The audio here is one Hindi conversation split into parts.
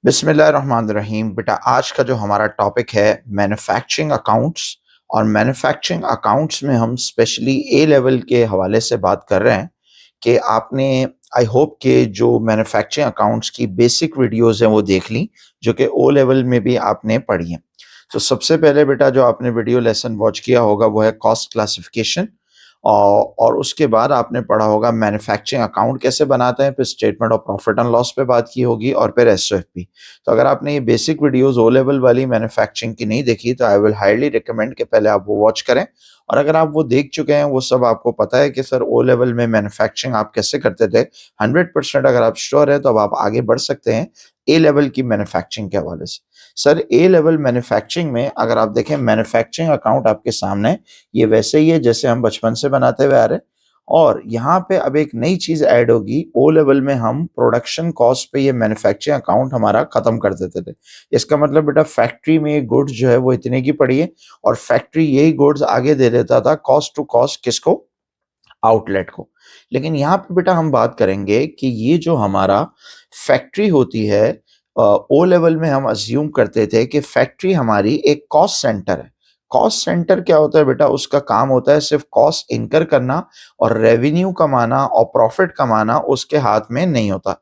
बिस्मिल्लाहिर्रहमानिर्रहीम। बेटा, आज का जो हमारा टॉपिक है मैन्युफैक्चरिंग अकाउंट्स। और मैन्युफैक्चरिंग अकाउंट्स में हम स्पेशली ए लेवल के हवाले से बात कर रहे हैं कि आपने आई होप कि जो मैन्युफैक्चरिंग अकाउंट्स की बेसिक वीडियोस हैं वो देख ली, जो कि ओ लेवल में भी आपने पढ़ी हैं। तो सबसे पहले बेटा जो आपने वीडियो लेसन वॉच किया होगा वो है कॉस्ट क्लासिफिकेशन, और उसके बाद आपने पढ़ा होगा मैन्युफैक्चरिंग अकाउंट कैसे बनाते हैं, फिर statement of profit and loss पे बात की होगी, और फिर एसओएफपी। तो अगर आपने ये बेसिक वीडियोस ओ लेवल वाली मैन्युफैक्चरिंग की नहीं देखी तो आई विल हाईली रिकमेंड कि पहले आप वो वॉच करें। और अगर आप वो देख चुके हैं, वो सब आपको पता है कि सर ओ लेवल में मैन्युफैक्चरिंग आप कैसे करते थे, 100% अगर आप श्योर है तो अब आप आगे बढ़ सकते हैं ए लेवल की मैन्युफैक्चरिंग के हवाले से। सर, ए लेवल मैन्युफैक्चरिंग में अगर आप देखें मैन्युफैक्चरिंग अकाउंट आपके सामने ये वैसे ही है जैसे हम बचपन से बनाते हुए आ रहे हैं। और यहाँ पे अब एक नई चीज ऐड होगी, ओ लेवल में हम प्रोडक्शन कॉस्ट पे ये मैन्युफैक्चरिंग अकाउंट हमारा खत्म कर देते थे। इसका मतलब बेटा फैक्ट्री में ये गुड्स जो है वो इतने की पड़ी है, और फैक्ट्री यही गुड्स आगे दे देता था कॉस्ट टू कॉस्ट किसको, आउटलेट को। लेकिन यहाँ पे बेटा हम बात करेंगे कि ये जो हमारा फैक्ट्री होती है, ओ लेवल में हम अज्यूम करते थे कि फैक्ट्री हमारी एक कॉस्ट सेंटर है। कॉस्ट सेंटर क्या होता है बेटा, उसका काम होता है सिर्फ कॉस्ट इनकर करना, और रेवेन्यू कमाना और प्रॉफिट कमाना उसके हाथ में नहीं होता।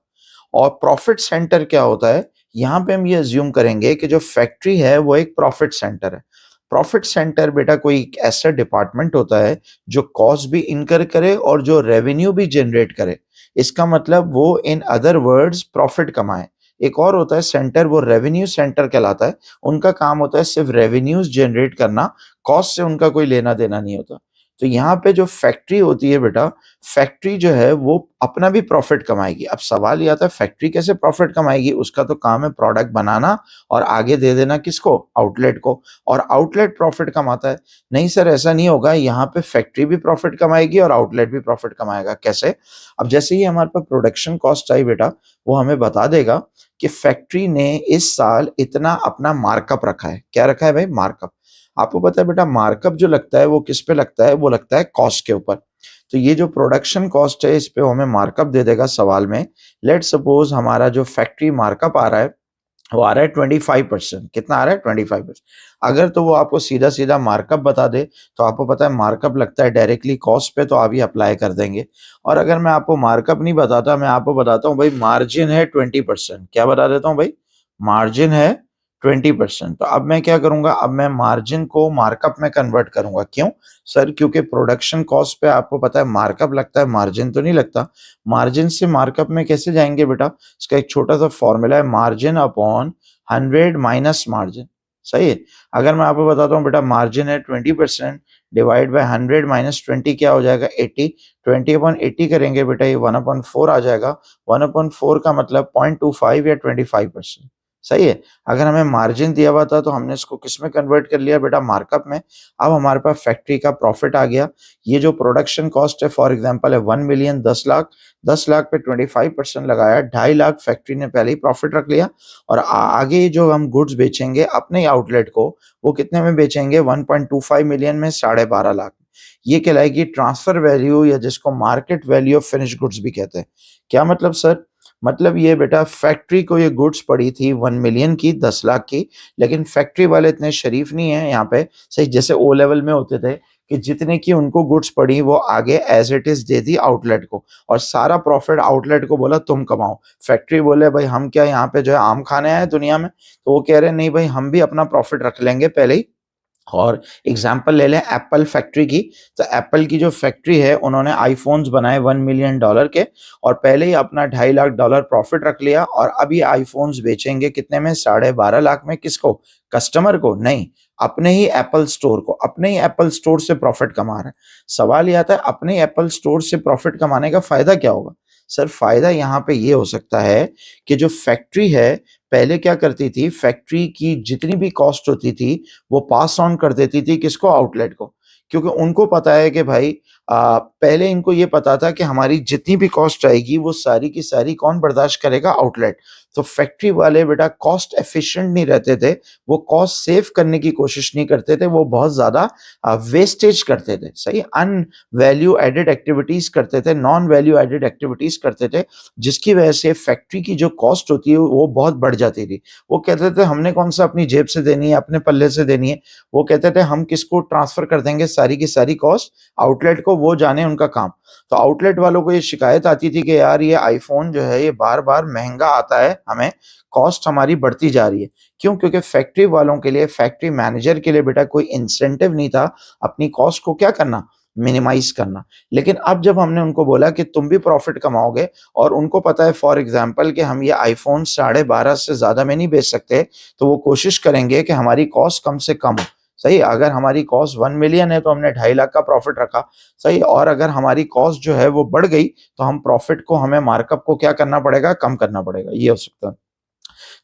और प्रॉफिट सेंटर क्या होता है, यहाँ पे हम ये अज्यूम करेंगे कि जो फैक्ट्री है वो एक प्रॉफिट सेंटर है। प्रॉफिट सेंटर बेटा कोई एक ऐसा डिपार्टमेंट होता है जो कॉस्ट भी इनकर करे और जो रेवेन्यू भी जनरेट करे। इसका मतलब वो इन अदर वर्ड्स प्रॉफिट कमाए। एक और होता है सेंटर, वो रेवेन्यू सेंटर कहलाता है। उनका काम होता है सिर्फ रेवेन्यूज जनरेट करना, कॉस्ट से उनका कोई लेना देना नहीं होता। तो यहाँ पे जो फैक्ट्री होती है बेटा, फैक्ट्री जो है वो अपना भी प्रॉफिट कमाएगी। अब सवाल ये आता है फैक्ट्री कैसे प्रॉफिट कमाएगी, उसका तो काम है प्रोडक्ट बनाना और आगे दे देना किसको, आउटलेट को। और आउटलेट प्रॉफिट कमाता है। नहीं सर, ऐसा नहीं होगा, यहाँ पे फैक्ट्री भी प्रॉफिट कमाएगी और आउटलेट भी प्रॉफिट कमाएगा। कैसे? अब जैसे ही हमारे पास प्रोडक्शन कॉस्ट आई बेटा, वो हमें बता देगा कि फैक्ट्री ने इस साल इतना अपना मार्कअप रखा है। क्या रखा है भाई? मार्कअप। आपको पता है बेटा मार्कअप जो लगता है वो किस पे लगता है, वो लगता है कॉस्ट के ऊपर। तो ये जो प्रोडक्शन कॉस्ट है इस पे हमें मार्कअप दे देगा सवाल में। लेट सपोज हमारा जो फैक्ट्री मार्कअप आ रहा है वो आ रहा है 25%। कितना आ रहा है? 25%। अगर तो वो आपको सीधा सीधा मार्कअप बता दे तो आपको पता है मार्कअप लगता है डायरेक्टली कॉस्ट पे, तो आप ये अप्लाई कर देंगे। और अगर मैं आपको मार्कअप नहीं बताता, मैं आपको बताता हूँ भाई मार्जिन है 20%। क्या बता देता हूँ भाई? मार्जिन है 20%। तो अब मैं क्या करूंगा, अब मैं मार्जिन को मार्कअप में कन्वर्ट करूंगा। क्यों सर? क्योंकि प्रोडक्शन कॉस्ट पे आपको पता है मार्कअप लगता है, मार्जिन तो नहीं लगता। मार्जिन से मार्कअप में कैसे जाएंगे बेटा? इसका एक छोटा सा फॉर्मूला है, मार्जिन अपॉन 100 माइनस मार्जिन। सही है? अगर मैं आपको बताता हूँ बेटा मार्जिन है 20%, डिवाइड बाय 100 माइनस 20 क्या हो जाएगा? 80। 20 अपॉन 80 करेंगे बेटा, ये 1/4 आ जाएगा। 1/4 का मतलब 0.25 या 25%। सही है? अगर हमें मार्जिन दिया हुआ था तो हमने इसको किस में कन्वर्ट कर लिया बेटा? मार्कअप में। अब हमारे पास फैक्ट्री का प्रॉफिट आ गया। ये जो प्रोडक्शन कॉस्ट है फॉर एग्जांपल है 1 मिलियन, 10 लाख। 10 लाख पे 25% लगाया, 2.5 लाख फैक्ट्री ने पहले ही प्रॉफिट रख लिया। और आगे जो हम गुड्स बेचेंगे अपने आउटलेट को, वो कितने में बेचेंगे? 1.25 मिलियन में, 12.5 लाख। ये कहलाएगी ट्रांसफर वैल्यू, या जिसको market value of finish goods भी कहते हैं। क्या मतलब सर? मतलब ये बेटा फैक्ट्री को ये गुड्स पड़ी थी 1 मिलियन की, 10 लाख की। लेकिन फैक्ट्री वाले इतने शरीफ नहीं है यहाँ पे, सही जैसे ओ लेवल में होते थे कि जितने की उनको गुड्स पड़ी वो आगे एज इट इज दे दी आउटलेट को, और सारा प्रॉफिट आउटलेट को बोला तुम कमाओ। फैक्ट्री बोले भाई हम क्या यहाँ पे जो है आम खाने आए दुनिया में? तो वो कह रहे नहीं भाई, हम भी अपना प्रॉफिट रख लेंगे पहले ही। और एग्जाम्पल ले लें एप्पल फैक्ट्री की। तो एप्पल की जो फैक्ट्री है उन्होंने आईफोन्स बनाए $1 मिलियन के, और पहले ही अपना $2.5 लाख प्रॉफिट रख लिया, और अभी आईफोन्स बेचेंगे कितने में? 12.5 लाख में। किसको? कस्टमर को नहीं, अपने ही एप्पल स्टोर को। अपने ही एप्पल स्टोर से प्रॉफिट कमा रहे हैं। सवाल यह आता है अपने एप्पल स्टोर से प्रॉफिट कमाने का फायदा क्या होगा? सर फायदा यहाँ पे ये हो सकता है कि जो फैक्ट्री है पहले क्या करती थी, फैक्ट्री की जितनी भी कॉस्ट होती थी वो पास ऑन कर देती थी किसको? आउटलेट को। क्योंकि उनको पता है कि भाई पहले इनको ये पता था कि हमारी जितनी भी कॉस्ट आएगी वो सारी की सारी कौन बर्दाश्त करेगा? आउटलेट। तो फैक्ट्री वाले बेटा कॉस्ट एफिशिएंट नहीं रहते थे, वो कॉस्ट सेव करने की कोशिश नहीं करते थे, वो बहुत ज़्यादा वेस्टेज करते थे, सही, अन वैल्यू एडेड एक्टिविटीज़ करते थे, नॉन वैल्यू एडेड एक्टिविटीज़ करते थे, जिसकी वजह से फैक्ट्री की जो कॉस्ट होती है वो बहुत बढ़ जाती थी। वो कहते थे हमने कौन सा अपनी जेब से देनी है, अपने पल्ले से देनी है, वो कहते थे हम किसको ट्रांसफ़र कर देंगे सारी की सारी कॉस्ट, आउटलेट को, वो जाने उनका काम। तो आउटलेट वालों को ये शिकायत आती थी कि यार ये आईफ़ोन जो है ये बार-बार महँगा आता है हमें, कॉस्ट हमारी बढ़ती जा रही है। क्यों? क्योंकि फैक्ट्री वालों के लिए, फैक्ट्री मैनेजर के लिए बेटा कोई इंसेंटिव नहीं था अपनी कॉस्ट को क्या करना, मिनिमाइज़ करना। लेकिन अब जब हमने उनको बोला कि तुम भी प्रॉफ़िट कमाओगे, और उनको पता है फॉर एग्ज़ाम्पल कि हम ये आईफ़ोन 12.5 से ज़्यादा में नहीं बेच सकते, तो वो कोशिश करेंगे कि हमारी कॉस्ट कम से कम हो। सही, अगर हमारी कॉस्ट 1 मिलियन है तो हमने 2.5 लाख का प्रॉफ़िट रखा। सही, और अगर हमारी कॉस्ट जो है वो बढ़ गई तो हम प्रॉफ़िट को, हमें मार्कअप को क्या करना पड़ेगा, कम करना पड़ेगा। ये हो सकता है।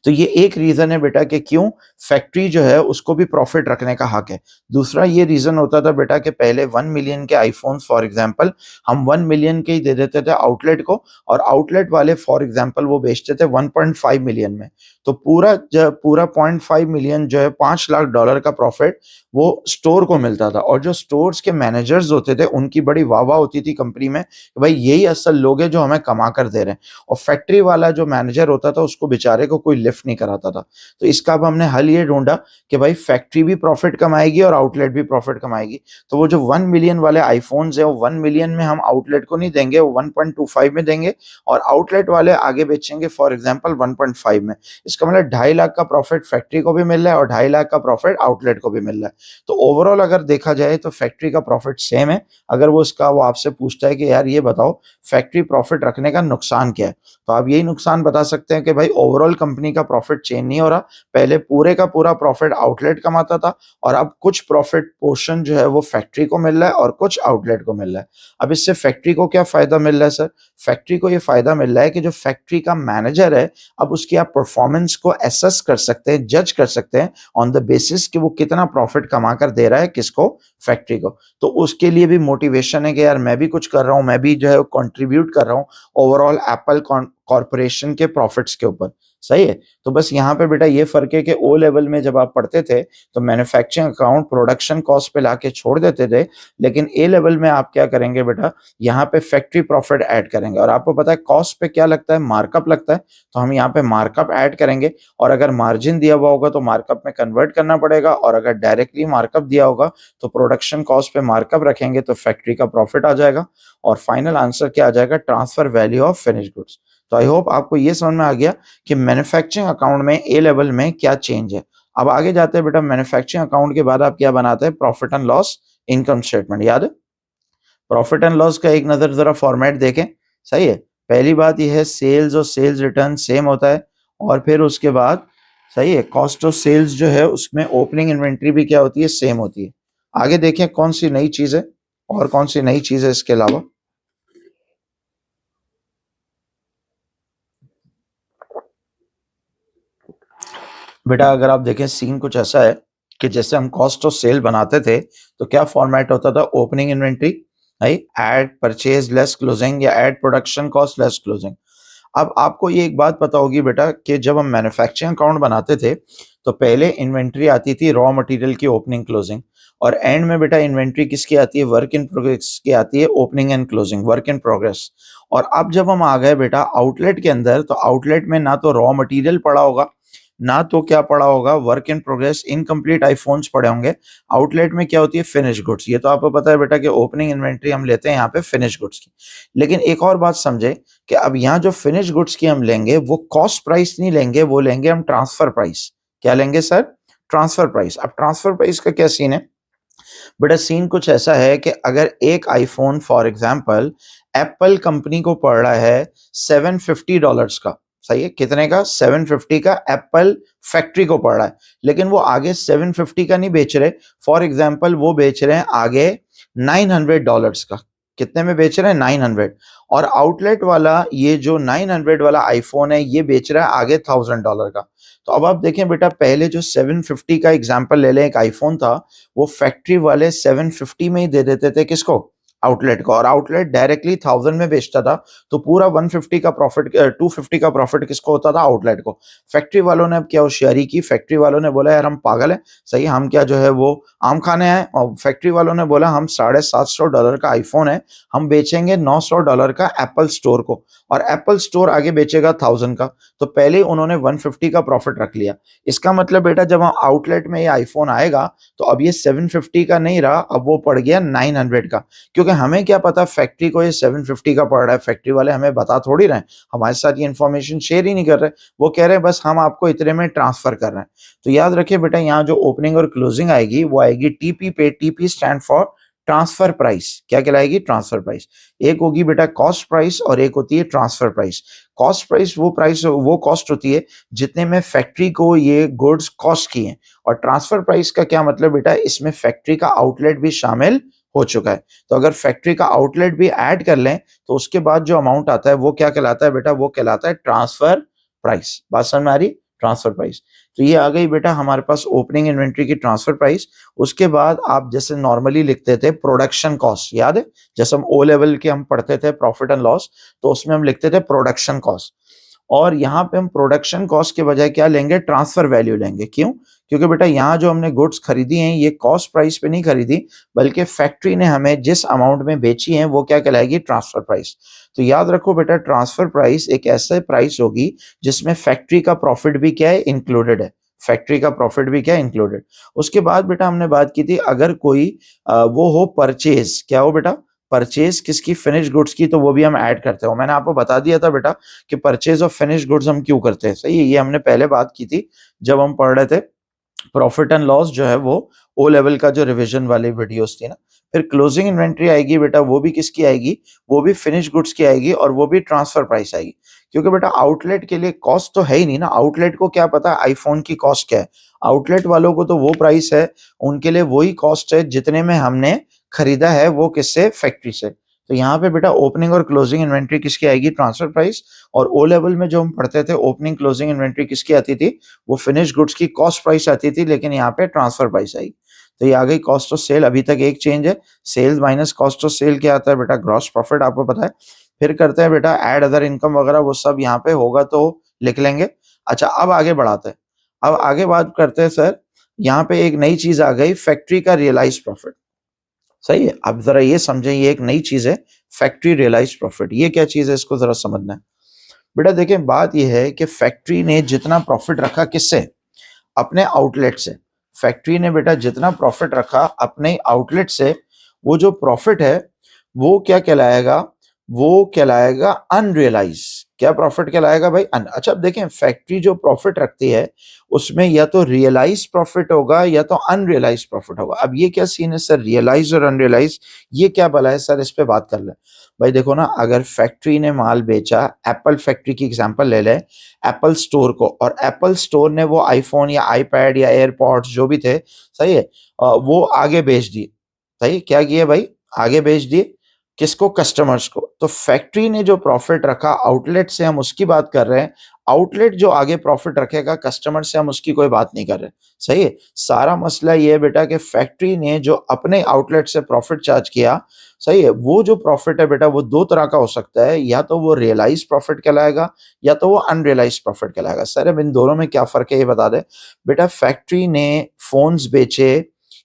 तो ये एक रीज़न है बेटा कि क्यों फैक्ट्री जो है उसको भी प्रॉफ़िट रखने का हक है। दूसरा ये रीज़न होता था बेटा कि पहले 1 मिलियन के आईफ़ोन्स फॉर एग्ज़ाम्पल हम 1 मिलियन के ही दे देते थे आउटलेट को, और आउटलेट वाले फॉर एग्ज़ाम्पल वो बेचते थे 1.5 मिलियन में। तो पूरा 0.5 मिलियन जो है $5 लाख का प्रॉफ़िट वो स्टोर को मिलता था, और जो स्टोर्स के मैनेजर्स होते थे उनकी बड़ी वाह-वाह होती थी कंपनी में कि भाई यही असल लोग हैं जो हमें कमा कर दे रहे हैं। और फैक्ट्री वाला जो मैनेजर होता था उसको बेचारे को कोई लिफ्ट नहीं कराता था। तो इसका अब हमने हल ये ढूँढा कि भाई फैक्ट्री भी प्रॉफ़िट कमाएगी और आउटलेट भी प्रॉफ़िट कमाएगी। तो वो जो 1 मिलियन वाले आईफ़ोन्स हैं, वो 1 मिलियन में हम आउटलेट को नहीं देंगे, वो 1.25 में देंगे, और आउटलेट वाले आगे बेचेंगे फॉर एग्ज़ाम्पल 1.5 में। इसका मतलब 2.5 लाख का प्रॉफ़िट फैक्ट्री को भी मिल रहा है और 2.5 लाख का प्रॉफ़िट आउटलेट को भी मिल रहा है। तो ओवरऑल अगर देखा जाए तो फैक्ट्री का प्रॉफ़िट सेम है। अगर वो आपसे पूछता है कि यार ये बताओ फैक्ट्री प्रॉफ़िट रखने का नुकसान क्या है? तो आप यही नुकसान बता सकते हैं कि भाई ओवरऑल कंपनी का प्रॉफ़िट चेंज नहीं हो रहा। पहले पूरे का पूरा प्रॉफ़िट आउटलेट कमाता था, और अब कुछ प्रॉफ़िट पोर्शन जो है वो फैक्ट्री को मिल रहा है और कुछ आउटलेट को मिल रहा है। अब इससे फैक्ट्री को क्या फ़ायदा मिल रहा है सर? फैक्ट्री को ये फ़ायदा मिल रहा है कि जो फैक्ट्री का मैनेजर है, अब उसकी आप परफ़ॉर्मेंस को असेस कर सकते हैं, जज कर सकते हैं ऑन द बेसिस कि वो कितना प्रॉफ़िट कमा कर दे रहा है, किसको? फैक्ट्री को। तो उसके लिए भी मोटिवेशन है कि यार मैं भी कुछ कर रहा हूँ, मैं भी जो है कंट्रीब्यूट कर रहा हूँ ओवरऑल एप्पल कॉर्पोरेशन के प्रॉफिट्स के ऊपर। सही है? तो बस यहाँ पे बेटा ये फ़र्क है कि ओ लेवल में जब आप पढ़ते थे तो मैन्युफैक्चरिंग अकाउंट प्रोडक्शन कॉस्ट पे लाके छोड़ देते थे, लेकिन ए लेवल में आप क्या करेंगे बेटा, यहाँ पे फैक्ट्री प्रॉफिट ऐड करेंगे, और आपको पता है कॉस्ट पे क्या लगता है, मार्कअप लगता है, तो हम यहाँ पे मार्कअप ऐड करेंगे, और अगर मार्जिन दिया हुआ होगा तो मार्कअप में कन्वर्ट करना पड़ेगा, और अगर डायरेक्टली मार्कअप दिया होगा तो प्रोडक्शन कॉस्ट पे मार्कअप रखेंगे तो फैक्ट्री का प्रॉफिट आ जाएगा, और फाइनल आंसर क्या आ जाएगा, transfer value of finished goods. तो आई होप आपको ये समझ में आ गया कि मैन्युफैक्चरिंग अकाउंट में ए लेवल में क्या चेंज है। अब आगे जाते हैं बेटा, मैन्युफैक्चरिंग अकाउंट के बाद आप क्या बनाते हैं, profit and loss income statement, याद है? प्रॉफिट एंड लॉस का एक नज़र ज़रा फॉर्मेट देखें, सही है? पहली बात ये है सेल्स और सेल्स रिटर्न सेम होता है, और फिर उसके बाद सही है कॉस्ट ऑफ सेल्स जो है उसमें ओपनिंग इन्वेंट्री भी क्या होती है, सेम होती है। आगे देखें कौन सी नई चीज़ है और कौन सी नई चीज़ है इसके अलावा। बेटा अगर आप देखें सीन कुछ ऐसा है कि जैसे हम कॉस्ट ऑफ सेल बनाते थे तो क्या फॉर्मेट होता था, opening inventory, right, add purchase less closing, या add production cost less closing. अब आपको ये एक बात पता होगी बेटा कि जब हम मैन्युफैक्चरिंग अकाउंट बनाते थे तो पहले इन्वेंट्री आती थी रॉ मटेरियल की ओपनिंग क्लोजिंग, और एंड में बेटा इन्वेंट्री किसकी आती है, वर्क इन प्रोग्रेस की आती है, opening and closing, work in progress. और अब जब हम आ गए बेटा आउटलेट के अंदर, तो आउटलेट में ना तो रॉ मटेरियल पड़ा होगा, ना तो क्या पड़ा होगा, work in progress incomplete iPhones पड़े होंगे। आउटलेट में क्या होती है, फिनिश गुड्स। ये तो आपको पता है बेटा कि ओपनिंग इन्वेंट्री हम लेते हैं यहाँ पे फिनिश गुड्स की। लेकिन एक और बात समझे कि अब यहाँ जो फिनिश गुड्स की हम लेंगे वो कॉस्ट प्राइस नहीं लेंगे, वो लेंगे हम ट्रांसफर प्राइस। क्या लेंगे सर, ट्रांसफर प्राइस। अब ट्रांसफर प्राइस का क्या सीन है बेटा, सीन कुछ ऐसा है कि अगर एक iPhone for example Apple company को पड़ रहा है $750 का, सही है, कितने का, 750 का एप्पल फैक्ट्री को पड़ रहा है, लेकिन वो आगे 750 का नहीं बेच रहे, फॉर एग्जांपल वो बेच रहे हैं आगे $900 का। कितने में बेच रहे हैं, 900। और आउटलेट वाला ये जो 900 वाला आईफोन है ये बेच रहा है आगे $1000 का। तो अब आप देखें बेटा, पहले जो 750 का एग्जांपल ले लें, एक आईफोन था, वो फैक्ट्री वाले 750 में ही दे देते थे, किसको, आउटलेट को, और आउटलेट डायरेक्टली 1000 में बेचता था, तो पूरा 150 का प्रॉफिट 250 का प्रॉफिट किसको होता था? आउटलेट को। फैक्ट्री वालों ने अब क्या होशियारी की, फैक्ट्री वालों ने बोला यार हम पागल हैं, सही, हम क्या जो है वो आम खाने आए, और फैक्ट्री वालों ने बोला हम $750 का आईफोन है, हम बेचेंगे $900 का एप्पल स्टोर को, और एप्पल स्टोर आगे बेचेगा 1000 का, तो पहले उन्होंने 150 का प्रॉफिट रख लिया। इसका मतलब बेटा जब हम आउटलेट में ये आईफोन आएगा तो अब ये 750 का नहीं रहा, अब वो पड़ गया 900 का, क्योंकि हमें क्या पता फैक्ट्री को ये 750 का पड़ रहा है, फैक्ट्री वाले हमें बता थोड़ी रहे हैं, हमारे साथ ये इन्फॉर्मेशन शेयर ही नहीं कर रहे, वो कह रहे हैं बस हम आपको इतने में ट्रांसफर कर रहे हैं। तो याद रखिए बेटा, यहाँ जो ओपनिंग और क्लोजिंग आएगी वो आएगी टीपी पे। TP stand for transfer price. क्या कहलाएगी? Transfer price. एक होगी बेटा कॉस्ट प्राइस और एक होती है ट्रांसफर प्राइस। कॉस्ट प्राइस वो कॉस्ट होती है जितने में फैक्ट्री को ये गुड्स कॉस्ट किए, और ट्रांसफर प्राइस का क्या मतलब बेटा, इसमें फैक्ट्री का आउटलेट भी शामिल हो चुका है। तो अगर फैक्ट्री का आउटलेट भी ऐड कर लें तो उसके बाद जो अमाउंट आता है वो क्या कहलाता है बेटा? वो कहलाता है ट्रांसफर प्राइस। बात समझ में आ रही? Transfer price. तो ये आ गई बेटा हमारे पास ओपनिंग इन्वेंट्री की ट्रांसफर प्राइस। उसके बाद आप जैसे नॉर्मली लिखते थे प्रोडक्शन कॉस्ट, याद है? जैसे हम ओ लेवल के हम पढ़ते थे प्रॉफिट एंड लॉस, तो उसमें हम लिखते थे प्रोडक्शन कॉस्ट, और यहाँ पे हम प्रोडक्शन कॉस्ट के बजाय क्या लेंगे? ट्रांसफर वैल्यू लेंगे। क्यों? क्योंकि बेटा यहाँ जो हमने गुड्स खरीदी हैं ये कॉस्ट प्राइस पे नहीं खरीदी, बल्कि फैक्ट्री ने हमें जिस अमाउंट में बेची है वो क्या कहलाएगी? Transfer price. तो याद रखो बेटा, ट्रांसफर प्राइस एक ऐसा प्राइस होगी जिसमें फैक्ट्री का प्रॉफिट भी क्या है? इंक्लूडेड है। फैक्ट्री का प्रॉफिट भी क्या है? इंक्लूडेड। उसके बाद बेटा हमने बात की थी अगर कोई वो हो परचेज, क्या हो बेटा? परचेज किसकी? फिनिश गुड्स की, तो वो भी हम ऐड करते हो। मैंने आपको बता दिया था बेटा कि परचेज ऑफ फिनिश गुड्स हम क्यों करते हैं, सही है? ये हमने पहले बात की थी जब हम पढ़ रहे थे प्रॉफिट एंड लॉस, जो है वो ओ लेवल का जो रिवीजन वाली वीडियोस थी ना। फिर क्लोजिंग इन्वेंट्री आएगी बेटा, वो भी किसकी आएगी? वो भी फिनिश गुड्स की आएगी, और वो भी ट्रांसफर प्राइस आएगी। क्योंकि बेटा आउटलेट के लिए कॉस्ट तो है ही नहीं ना, आउटलेट को क्या पता आईफोन की कॉस्ट क्या है? आउटलेट वालों को तो वो प्राइस है, उनके लिए वही कॉस्ट है जितने में हमने खरीदा है, वो किससे? फैक्ट्री से। तो यहाँ पे बेटा ओपनिंग और क्लोजिंग इन्वेंट्री किसकी आएगी? Transfer price. और ओ लेवल में जो हम पढ़ते थे ओपनिंग क्लोजिंग इन्वेंट्री किसकी आती थी? वो फिनिश गुड्स की कॉस्ट प्राइस आती थी, लेकिन यहाँ पे ट्रांसफर प्राइस आई। तो ये आ गई कॉस्ट ऑफ सेल। अभी तक एक चेंज है, sales minus cost of sale क्या आता है बेटा? ग्रॉस प्रॉफिट, आपको पता है। फिर करते हैं बेटा ऐड अदर इनकम वगैरह, वो सब यहाँ पे होगा तो लिख लेंगे। अच्छा, अब आगे बढ़ाते हैं। अब आगे बात करते हैं सर, यहाँ पे एक नई चीज आ गई, फैक्ट्री का रियलाइज प्रॉफिट। सही है? अब जरा ये समझें, ये एक नई चीज है, फैक्ट्री रियलाइज प्रॉफिट। ये क्या चीज है, इसको जरा समझना है बेटा। देखिए बात यह है कि फैक्ट्री ने जितना प्रॉफिट रखा किससे? अपने आउटलेट से। फैक्ट्री ने बेटा जितना प्रॉफिट रखा अपने आउटलेट से, वो जो प्रॉफिट है वो क्या कहलाएगा? वो कहलाएगा अनरियलाइज। क्या प्रॉफिट कहलाएगा भाई? अच्छा, अब देखें फैक्ट्री जो प्रॉफिट रखती है उसमें या तो रियलाइज प्रॉफिट होगा या तो अनरियलाइज प्रॉफिट होगा। अब ये क्या सीन है सर, रियलाइज और अनरियलाइज, ये क्या भला है सर? इस पे बात कर ले भाई। देखो ना, अगर फैक्ट्री ने माल बेचा, एप्पल फैक्ट्री की एग्जांपल ले ले, एप्पल स्टोर को, और एप्पल स्टोर ने वो आईफोन या आईपैड या एयरपॉड्स जो भी थे, सही है, वो आगे बेच दिए। सही, क्या किए भाई? आगे बेच दिए। किसको? कस्टमर्स को। तो फैक्ट्री ने जो प्रॉफिट रखा आउटलेट से, हम उसकी बात कर रहे हैं। आउटलेट जो आगे प्रॉफिट रखेगा कस्टमर से, हम उसकी कोई बात नहीं कर रहे। सही है? सारा मसला ये है बेटा कि फैक्ट्री ने जो अपने आउटलेट से प्रॉफिट चार्ज किया, सही है, वो जो प्रॉफिट है बेटा वो दो तरह का हो सकता है, या तो वो रियलाइज प्रॉफिट कहलाएगा या तो वो अनरियलाइज प्रॉफिट कहलाएगा। सर अब इन दोनों में क्या फर्क है ये बता दे बेटा। फैक्ट्री ने फोन्स बेचे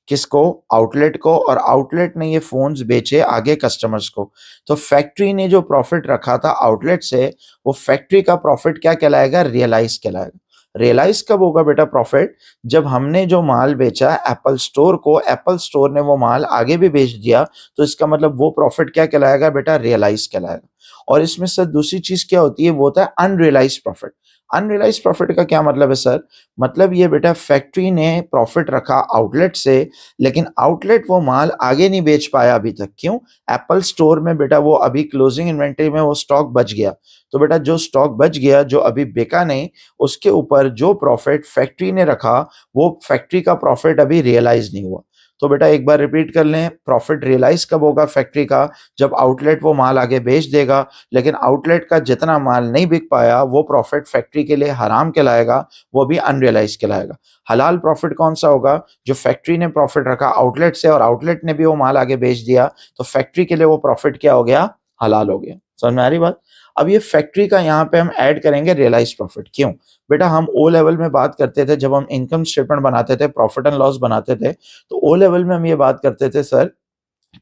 किसको? आउटलेट को, और आउटलेट ने ये फोन्स बेचे आगे कस्टमर्स को। तो फैक्ट्री ने जो प्रॉफिट रखा था आउटलेट से, वो फैक्ट्री का प्रॉफिट क्या कहलाएगा? रियलाइज कहलाएगा। रियलाइज कब होगा बेटा प्रॉफिट? जब हमने जो माल बेचा एप्पल स्टोर को, एप्पल स्टोर ने वो माल आगे भी बेच दिया, तो इसका मतलब वो प्रॉफिट क्या कहलाएगा बेटा? रियलाइज कहलाएगा। और इसमें सर दूसरी चीज क्या होती है, वो होता है अनरियलाइज प्रॉफिट। अनरियलाइज प्रॉफिट का क्या मतलब है सर? मतलब ये बेटा फैक्ट्री ने प्रॉफिट रखा आउटलेट से, लेकिन आउटलेट वो माल आगे नहीं बेच पाया अभी तक। क्यों? एप्पल स्टोर में बेटा वो अभी क्लोजिंग इन्वेंटरी में वो स्टॉक बच गया। तो बेटा जो स्टॉक बच गया, जो अभी बिका नहीं, उसके ऊपर जो प्रॉफिट फैक्ट्री ने रखा, वो फैक्ट्री का प्रॉफिट अभी रियलाइज नहीं हुआ। तो बेटा एक बार रिपीट कर लें, प्रॉफिट रियलाइज कब होगा फैक्ट्री का? जब आउटलेट वो माल आगे बेच देगा, लेकिन आउटलेट का जितना माल नहीं बिक पाया वो प्रॉफिट फैक्ट्री के लिए हराम कहलाएगा, वो भी अनरियलाइज कहलाएगा। हलाल प्रॉफिट कौन सा होगा? जो फैक्ट्री ने प्रॉफिट रखा आउटलेट से और आउटलेट ने भी वो माल आगे बेच दिया, तो फैक्ट्री के लिए वो प्रॉफिट क्या हो गया? हलाल हो गया। समझ में आ रही बात? अब ये फैक्ट्री का यहाँ पे हम ऐड करेंगे रियलाइज प्रॉफिट। क्यों? बेटा हम ओ लेवल में बात करते थे, जब हम इनकम स्टेटमेंट बनाते थे, प्रॉफिट एंड लॉस बनाते थे, तो ओ लेवल में हम ये बात करते थे सर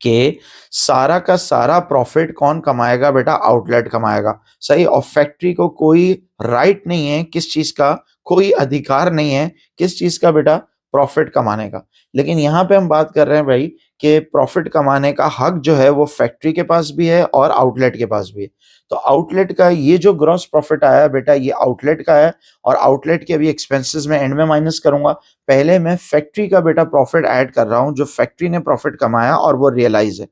कि सारा का सारा प्रॉफिट कौन कमाएगा? बेटा आउटलेट कमाएगा। सही। और फैक्ट्री को कोई राइट नहीं है किस चीज का, कोई अधिकार नहीं है किस चीज का बेटा? प्रॉफिट कमाने का। लेकिन यहाँ पे हम बात कर रहे हैं भाई कि प्रॉफिट कमाने का हक जो है वो फैक्ट्री के पास भी है और आउटलेट के पास भी है। तो आउटलेट का ये जो ग्रॉस प्रॉफिट आया बेटा, ये आउटलेट का है, और आउटलेट के अभी एक्सपेंसेस में एंड में माइनस करूंगा। पहले मैं फैक्ट्री का बेटा प्रॉफिट ऐड कर रहा हूं, जो फैक्ट्री ने प्रॉफिट कमाया और वो रियलाइज है।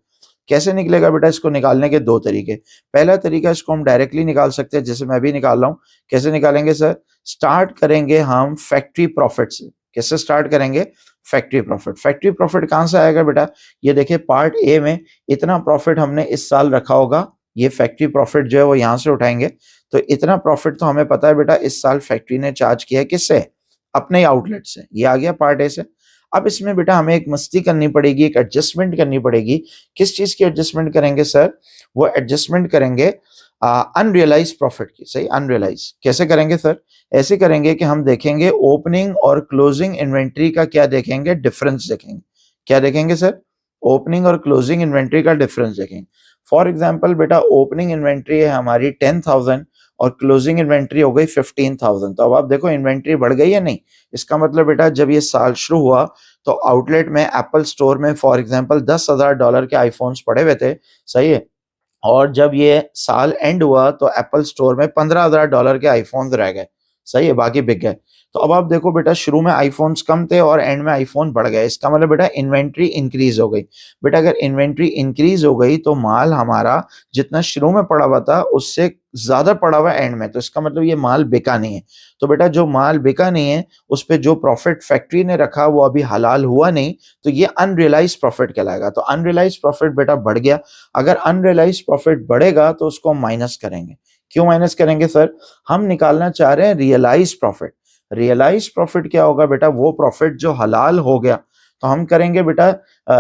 कैसे निकलेगा बेटा? इसको निकालने के दो तरीके। पहला तरीका, इसको हम डायरेक्टली निकाल सकते हैं, जैसे मैं भी निकाल रहा हूं। कैसे निकालेंगे सर? स्टार्ट करेंगे हम फैक्ट्री प्रॉफिट से। कैसे स्टार्ट करेंगे? Factory profit. फैक्ट्री प्रॉफिट कहां से आएगा बेटा? ये देखिए पार्ट ए में इतना प्रॉफिट हमने इस साल रखा होगा, ये फैक्ट्री प्रॉफिट जो है वो यहां से उठाएंगे। तो इतना प्रॉफिट तो हमें पता है बेटा इस साल फैक्ट्री ने चार्ज किया किससे? अपने आउटलेट से। ये आ गया पार्ट ए से। अब इसमें बेटा हमें एक मस्ती करनी पड़ेगी, एक एडजस्टमेंट करनी पड़ेगी। किस चीज की एडजस्टमेंट करेंगे सर? वो एडजस्टमेंट करेंगे अनरियलाइज प्रॉफिट की। सही। अनरियलाइज कैसे करेंगे सर? ऐसे करेंगे कि हम देखेंगे ओपनिंग और क्लोजिंग इन्वेंट्री का क्या देखेंगे? डिफरेंस देखेंगे। क्या देखेंगे सर? ओपनिंग और क्लोजिंग इन्वेंट्री का डिफरेंस देखेंगे। फॉर एग्जाम्पल बेटा ओपनिंग इन्वेंट्री है हमारी 10,000 और क्लोजिंग इन्वेंट्री हो गई 15,000। तो अब आप देखो इन्वेंट्री बढ़ गई या नहीं? इसका मतलब बेटा जब ये साल शुरू हुआ तो आउटलेट में एप्पल स्टोर में फॉर एग्जाम्पल $10,000 के आईफोन्स पड़े हुए थे। सही है। और जब ये साल एंड हुआ तो एप्पल स्टोर में $15,000 के आईफोन रह गए। सही है। बाकी बिक गए। तो अब आप देखो बेटा शुरू में आईफोन्स कम थे और एंड में आईफोन बढ़ गए। इसका मतलब बेटा इन्वेंट्री इंक्रीज हो गई। बेटा अगर इन्वेंट्री इंक्रीज हो गई तो माल हमारा जितना शुरू में पड़ा हुआ था उससे ज्यादा पड़ा हुआ एंड में, तो इसका मतलब ये माल बिका नहीं है। तो बेटा जो माल बिका नहीं है उस पे जो प्रॉफिट फैक्ट्री ने रखा वो अभी हलाल हुआ नहीं, तो ये अनरियलाइज प्रॉफिट कहलाएगा। तो अनरियलाइज प्रॉफिट बेटा बढ़ गया। अगर अनरियलाइज प्रॉफिट बढ़ेगा तो उसको माइनस करेंगे। क्यों माइनस करेंगे सर? हम निकालना चाह रहे हैं रियलाइज प्रॉफिट। रियलाइज प्रॉफिट क्या होगा बेटा? वो प्रॉफिट जो हलाल हो गया। तो हम करेंगे बेटा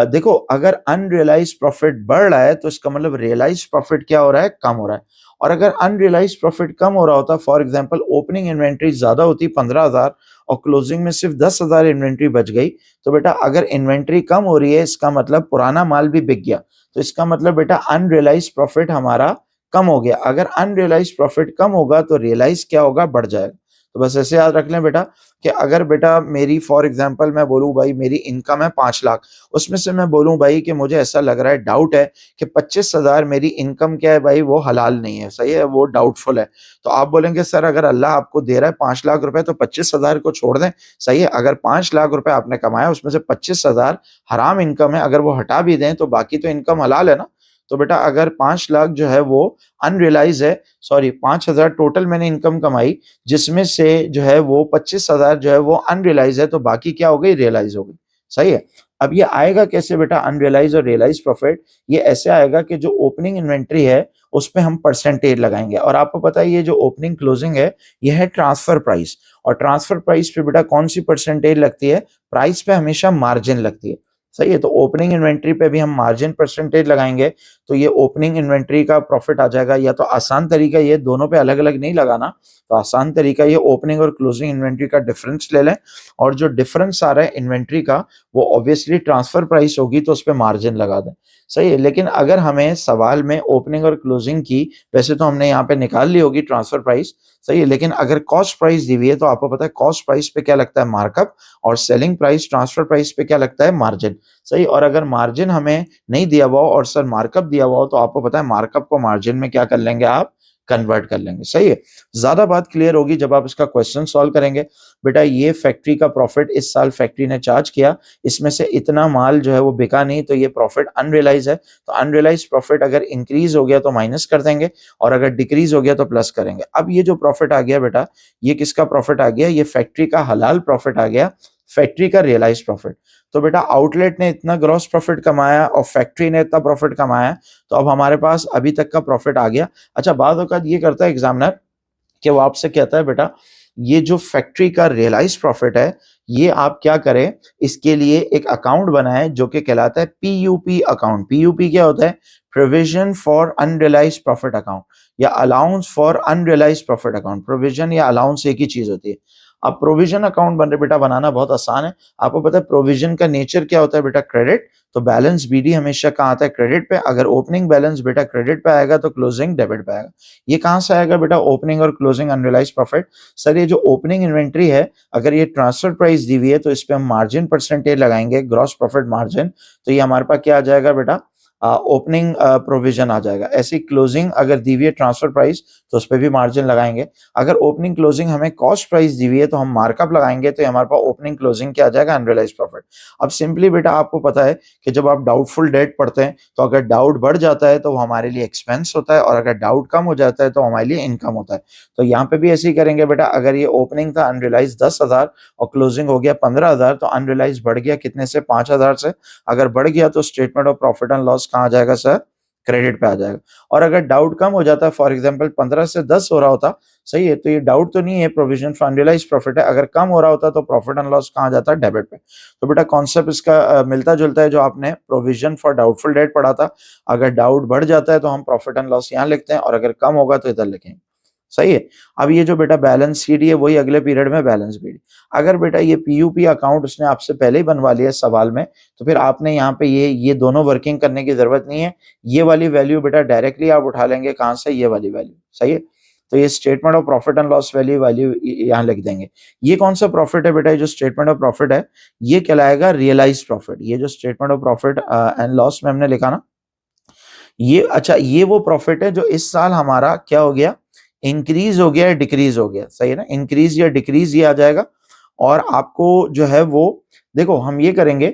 देखो अगर अनरियलाइज प्रॉफिट बढ़ रहा है तो इसका मतलब रियलाइज प्रॉफिट क्या हो रहा है? कम हो रहा है। और अगर अनरियलाइज प्रॉफिट कम हो रहा होता, फॉर एग्जांपल ओपनिंग इन्वेंट्री ज्यादा होती 15,000 और क्लोजिंग में सिर्फ 10,000 इन्वेंट्री बच गई, तो बेटा अगर इन्वेंट्री कम हो रही है इसका मतलब पुराना माल भी बिक गया। तो इसका मतलब बेटा अनरियलाइज प्रॉफिट हमारा कम हो गया। अगर अनरियलाइज प्रॉफिट कम होगा तो रियलाइज क्या होगा? बढ़ जाएगा। तो बस ऐसे याद रख लें बेटा कि अगर बेटा मेरी फॉर एग्जांपल मैं बोलूं भाई मेरी इनकम है 5 लाख, उसमें से मैं बोलूं भाई कि मुझे ऐसा लग रहा है, डाउट है कि 25,000 मेरी इनकम क्या है भाई? वो हलाल नहीं है। सही है, वो डाउटफुल है। तो आप बोलेंगे सर अगर अल्लाह आपको दे रहा है 5 लाख रुपए तो 25,000 को छोड़ दें। सही है। अगर 5 लाख रुपए आपने कमाया उसमें से 25,000 हराम इनकम है, अगर वो हटा भी दें तो बाकी तो इनकम हलाल है ना। तो बेटा अगर 5 लाख जो है वो अनरियलाइज है, सॉरी 5,000 टोटल मैंने इनकम कमाई, जिसमें से जो है वो 25,000 जो है वो अनरियलाइज है, तो बाकी क्या हो गई? रियलाइज हो गई। सही है। अब ये आएगा कैसे बेटा अनरियलाइज और रियलाइज प्रॉफिट? ये ऐसे आएगा कि जो ओपनिंग इन्वेंट्री है उस पे हम परसेंटेज लगाएंगे, और आपको पता है ये जो ओपनिंग क्लोजिंग है ये है ट्रांसफर प्राइस, और ट्रांसफर प्राइस पे बेटा कौन सी परसेंटेज लगती है? प्राइस पे हमेशा मार्जिन लगती है। सही है। तो ओपनिंग इन्वेंट्री पे भी हम मार्जिन परसेंटेज लगाएंगे, तो ये ओपनिंग इन्वेंट्री का प्रॉफिट आ जाएगा। या तो आसान तरीका ये, दोनों पे अलग अलग नहीं लगाना, तो आसान तरीका ये ओपनिंग और क्लोजिंग इन्वेंट्री का डिफरेंस ले लें, और जो डिफरेंस आ रहा है इन्वेंट्री का वो ऑब्वियसली ट्रांसफर प्राइस होगी तो उस पर मार्जिन लगा दें। सही है। लेकिन अगर हमें सवाल में ओपनिंग और क्लोजिंग की, वैसे तो हमने यहाँ पे निकाल ली होगी ट्रांसफर प्राइस, सही है, लेकिन अगर कॉस्ट प्राइस दी हुई है तो आपको पता है कॉस्ट प्राइस पे क्या लगता है? मार्कअप, और सेलिंग प्राइस ट्रांसफर प्राइस पे क्या लगता है? मार्जिन। सही। और अगर मार्जिन हमें नहीं दिया हुआ हो और सर मार्कअप दिया हुआ हो तो आपको पता है मार्कअप को मार्जिन में क्या कर लेंगे? आप कन्वर्ट कर लेंगे। सही है। ज्यादा बात क्लियर होगी जब आप इसका क्वेश्चन सॉल्व करेंगे। बेटा ये फैक्ट्री का प्रॉफिट इस साल फैक्ट्री ने चार्ज किया, इसमें से इतना माल जो है वो बिका नहीं, तो ये प्रॉफिट अनरियलाइज है। तो अनरियलाइज प्रॉफिट अगर इंक्रीज हो गया तो माइनस कर देंगे, और अगर डिक्रीज हो गया तो प्लस करेंगे। अब ये जो प्रॉफिट आ गया बेटा, ये किसका प्रॉफिट आ गया? ये फैक्ट्री का हलाल प्रॉफिट आ गया, फैक्ट्री का रियलाइज प्रॉफिट। तो बेटा आउटलेट ने इतना ग्रॉस प्रॉफिट कमाया और फैक्ट्री ने इतना प्रॉफिट कमाया, तो अब हमारे पास अभी तक का प्रॉफिट आ गया। अच्छा, बाद औक़ात ये करता है एग्जामिनर कि वो आपसे कहता है बेटा ये जो फैक्ट्री का रियलाइज प्रॉफिट है, ये आप क्या करें, इसके लिए एक अकाउंट बनाएं जो कि कहलाता है पीयूपी अकाउंट। पीयूपी क्या होता है? Provision for unrealise profit account या allowance for unrealise profit account. Provision या अलाउंस एक ही चीज होती है। अब प्रोविजन अकाउंट बन बेटा बनाना बहुत आसान है। आपको पता है प्रोविजन का नेचर क्या होता है बेटा? क्रेडिट। तो बैलेंस बीडी हमेशा कहाँ आता है? क्रेडिट पे। अगर ओपनिंग बैलेंस बेटा क्रेडिट पे आएगा तो क्लोजिंग डेबिट पे आएगा। ये कहाँ से आएगा बेटा? ओपनिंग और क्लोजिंग अनरियलाइज प्रॉफिट। सर ये जो ओपनिंग इन्वेंट्री है, अगर ये ट्रांसफर प्राइस दी हुई है तो इस पे हम मार्जिन परसेंटेज लगाएंगे, ग्रॉस प्रॉफिट मार्जिन। तो ये हमारे पास क्या आ जाएगा बेटा? ओपनिंग प्रोविजन आ जाएगा। ऐसी क्लोजिंग अगर दी हुई है ट्रांसफर प्राइस तो उस पर भी मार्जिन लगाएंगे। अगर ओपनिंग क्लोजिंग हमें कॉस्ट प्राइस दी हुई है तो हम मार्कअप लगाएंगे, तो हमारे पास ओपनिंग क्लोजिंग क्या आ जाएगा? Unrealise profit. अब सिंपली बेटा आपको पता है कि जब आप डाउटफुल डेट पढ़ते हैं तो अगर डाउट बढ़ जाता है तो वो हमारे लिए एक्सपेंस होता है, और अगर डाउट कम हो जाता है तो हमारे लिए इनकम होता है। तो यहाँ पे भी ऐसे ही करेंगे बेटा। अगर ये ओपनिंग था अनरियलाइज 10,000 और क्लोजिंग हो गया 15,000, तो अनरियलाइज बढ़ गया कितने से? 5,000 से। अगर बढ़ गया तो statement of profit and loss कहाँ आ जाएगा सर? क्रेडिट पे आ जाएगा। और अगर डाउट कम हो जाता है, फॉर एग्जांपल 15 से 10 हो रहा होता, सही है, तो ये डाउट तो नहीं है, प्रोविजन फॉर अनरियलाइज प्रॉफिट है। अगर कम हो रहा होता तो प्रॉफिट एंड लॉस कहाँ जाता है? डेबिट पे। तो बेटा कॉन्सेप्ट इसका मिलता जुलता है जो आपने प्रोविजन फॉर डाउटफुल डेट पढ़ा था। अगर डाउट बढ़ जाता है तो हम प्रॉफिट एंड लॉस यहाँ लिखते हैं, और अगर कम होगा तो इधर लिखेंगे। सही है। अब ये जो बेटा बैलेंस शीट है वही अगले पीरियड में बैलेंस शीट। अगर बेटा ये पीयूपी अकाउंट उसने आपसे पहले ही बनवा लिया सवाल में, तो फिर आपने यहाँ पे ये दोनों वर्किंग करने की जरूरत नहीं है। ये वाली वैल्यू बेटा डायरेक्टली आप उठा लेंगे कहाँ से? ये वाली वैल्यू। सही है। तो ये statement of profit and loss value यहाँ लिख देंगे। ये कौन सा प्रॉफिट है बेटा? ये जो स्टेटमेंट ऑफ प्रॉफिट है ये कहलाएगा रियलाइज प्रॉफिट। ये जो statement of profit and loss में हमने लिखा ना, ये अच्छा ये वो प्रॉफिट है जो इस साल हमारा क्या हो गया? इंक्रीज हो गया या डिक्रीज हो गया। सही है ना? इंक्रीज या डिक्रीज ये आ जाएगा। और आपको जो है वो देखो हम ये करेंगे